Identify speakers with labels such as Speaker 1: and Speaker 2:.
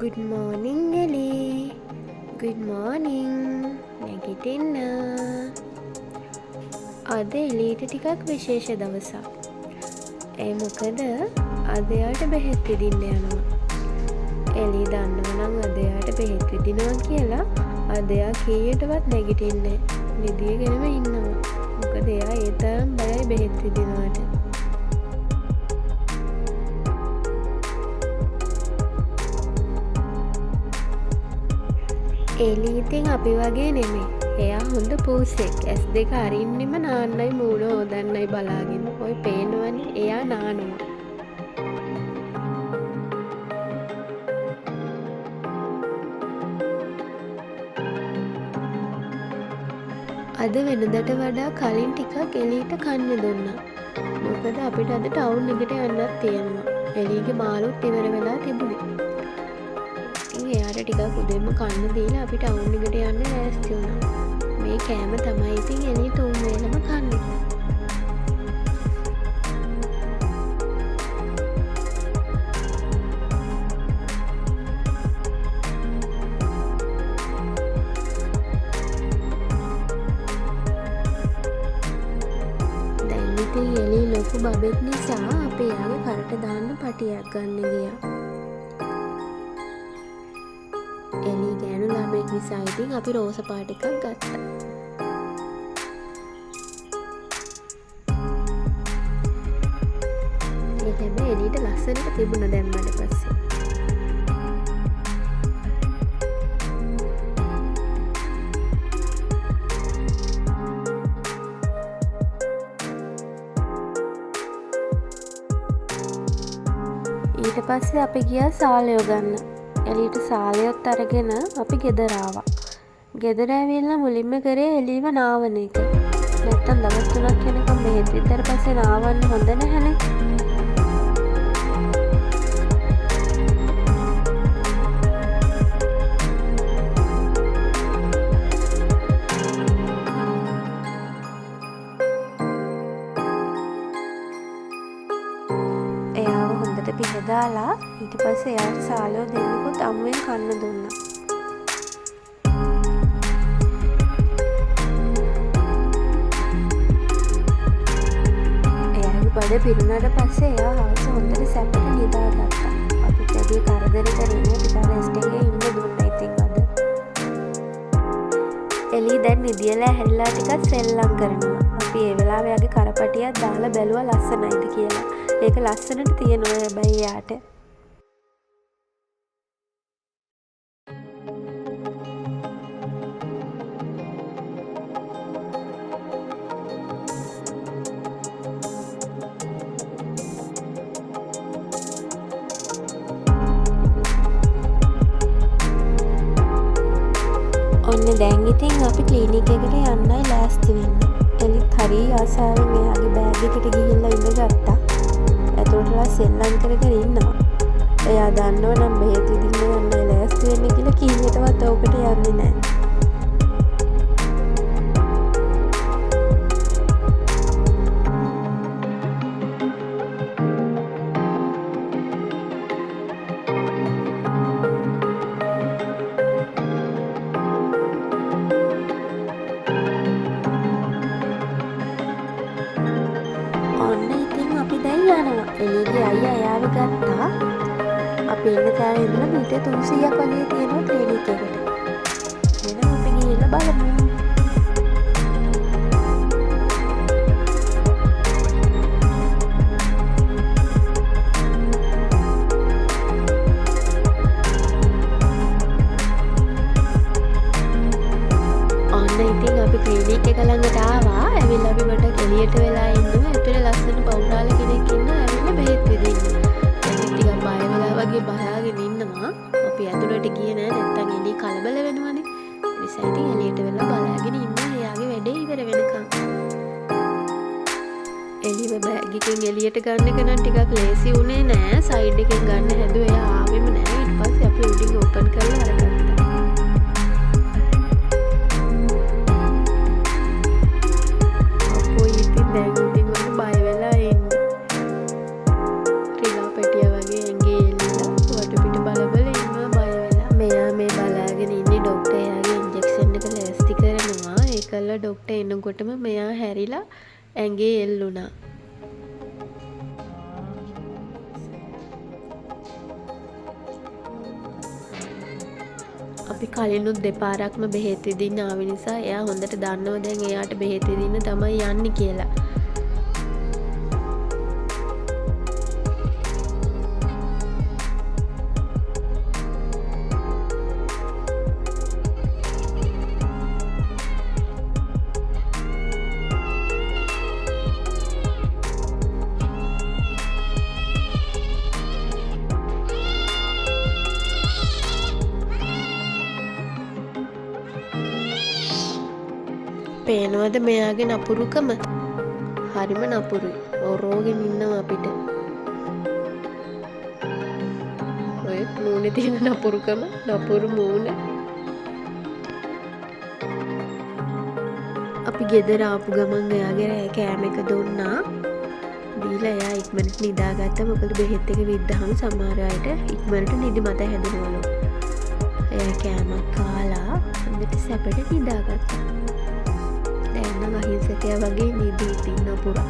Speaker 1: Good morning එලි. Good morning. නැගිටින්න. අද එලීට ටිකක් විශේෂ දවසක්. ඒ මොකද අද එයාට බෙහෙත් විදින්න යනවා. එලි දන්නවා නම් අද එයාට බෙහෙත් විදිනවා කියලා අද එයා කීයටවත් නැගිටින්නේ නැහැ. නිදියගෙනම ඉන්නවා. මොකද එයා ඒ තරම් බයයි බෙහෙත් විදිනවට. එලි ඉතින් අපි වගේ නෙමෙයි. එයා හොඳ පූසෙක්. ඇස් දෙක අරින්නෙම නාන්නයි මූණ හොදන්නයි බලාගෙන. ඔය පේනවනේ එයා නානවා. අද වෙනදට වඩා කලින් ටිකක් එලියට කන්න දුන්නා. මොකද අපිට අද ටවුන් එකට යන්නත් තියෙනවා. එලිගේ මාළුත් ඉවර වෙලා තිබුණේ. එයාට ටිකක් උදෙන්ම කන්න දීලා අපි ටවුන් එකට යන්න ලෑස්ති වුණා. මේ කෑම තමයි ඉතින් එළි තුන් වේලම කන්නේ. දැන් ඉතින් එළි ලොකු බබෙක් නිසා අපි එයාගේ කරට දාන්න පටියක් ගන්න ගියා. එලි ගෑනු ළමෙක් නිසා ඉතින් අපි රෝස පාට එකක් ගත්තා. ඒ හැබැයි එලිට ලස්සනට තිබුණා දැම්මට පස්සේ. ඊට පස්සේ අපි ගියා සාලයෝ ගන්න. එලියට සාලයොත් අරගෙන අපි ගෙදර ආවා. ගෙදර ඇවිල්ලා මුලින්ම කරේ එලිව නාවන එක. නැත්තම් දවස් 3ක් යනකම් බෙහෙත් විතර පස්සේ නාවන්න හොඳ නැහැනේ. එයාව හොඳට පිහදාලා ඊට පස්සේ එයාට සාලයෝ දෙන්නෙකුත් අමුවෙන් කන්න දුන්නා. එයාගේ බඩ පිරුණාට පස්සේ එයා හවස හොඳට සැපට නිදාගත්තා. අපිට ඇගේ කරදර කරගෙන ටිකක් රෙස්ට් එකේ ඉන්න දුන්නා ඉතින් අද. එලි දැන් නිදියලා හැරිලා ටිකක් සෙල්ලම් කරනවා. අපි ඒ වෙලාවේ එයාගේ කරපටියක් දාලා බැලුවා ලස්සනයිද කියලා. ඒක ලස්සනට තියෙනවා හැබැයි යාට. ඔන්න දැන් ඉතින් අපි ක්ලිනික් එකට යන්නයි ලෑස්ති වෙන්නේ. එලිත් හරි ආසාවෙන් එයාගේ බෑග් එකට ගිහිල්ලා ඉඳගත්තා. ඇතුළටලා සෙල්ලම් කර කර ඉන්නවා. එයා දන්නව නම් බෙහෙත් විදින්න යන්නයි ලෑස්ති වෙන්නේ කියලා කීයටවත් ඕකට යන්නේ නැහැ. ඔන්න ඉතින් අපි දැන් යනවා. එළියේ අයියා එයාව ගත්තා. අපි ඉන්න තැන ඉඳලා මීටර් 300ක් වගේ තියෙනවා ක්ලිනික් එකට. එහෙනම් අපි ගිහිල්ලා බලමු. ඔන්න ඉතින් අපි ක්ලිනික් එක ළඟට ආවා. ඇවිල්ලා අපි මට එළියට වෙලා ඉන්නවා. ඇතුලේ ලස්සන බෞද්ධාල කෙනෙක් ඉන්නවා. ඇවිල්ලා බෙහෙත් විදින්න. එළිය ටිකක් බය වෙලා වගේ බහාගෙන ඉන්නවා. අපි ඇතුලට ගියේ නෑ. නැත්තම් එළිය කලබල වෙනවනේ. ඒ නිසා ඉතින් එළියට වෙලා බලාගෙන ඉන්නවා. එයාගේ වැඩේ ඉවර වෙනකන්. එළියව බෑග් එකෙන් එළියට ගන්න එක නම් ටිකක් ලේසි උනේ නෑ. සයිඩ් එකෙන් ගන්න හැදුවා. එයා ආවෙම නෑ. ඊට පස්සේ අපි උඩින් ඕපන් කරලා අරගත්තා. බය ඩොක්ටර් එනකොටම මෙයා හැරිලා ඇඟේ එල්ලුණා. අපි කලිනුත් දෙපාරක්ම බෙහෙත් විදින්න ආව නිසා එයා හොඳට දන්නවා දැන් එයාට බෙහෙත් විදින්න තමයි යන්නේ කියලා. පේනවද මෙයාගේ නපුරුකම? හරිම නපුරුයි. ඔරෝගෙන ඉන්නවා අපිට. ඔය මූණේ තියෙන නපුරුකම, නපුරු මූණ. අපි ගෙදර ආපු ගමන් එයාගේ රෑ කෑම එක දුන්නා. දීලා එයා ඉක්මනට නිදාගත්තා. මොකද බෙහෙත් එක විද්දාම සමහර අයට ඉක්මනට නිදි මත හැදෙනවලු. එයා කෑමක් කාලා හොඳට සැපට නිදාගත්තා. දැන් නම් අහිංසකයා වගේ නිදි ඉන්න පුරා.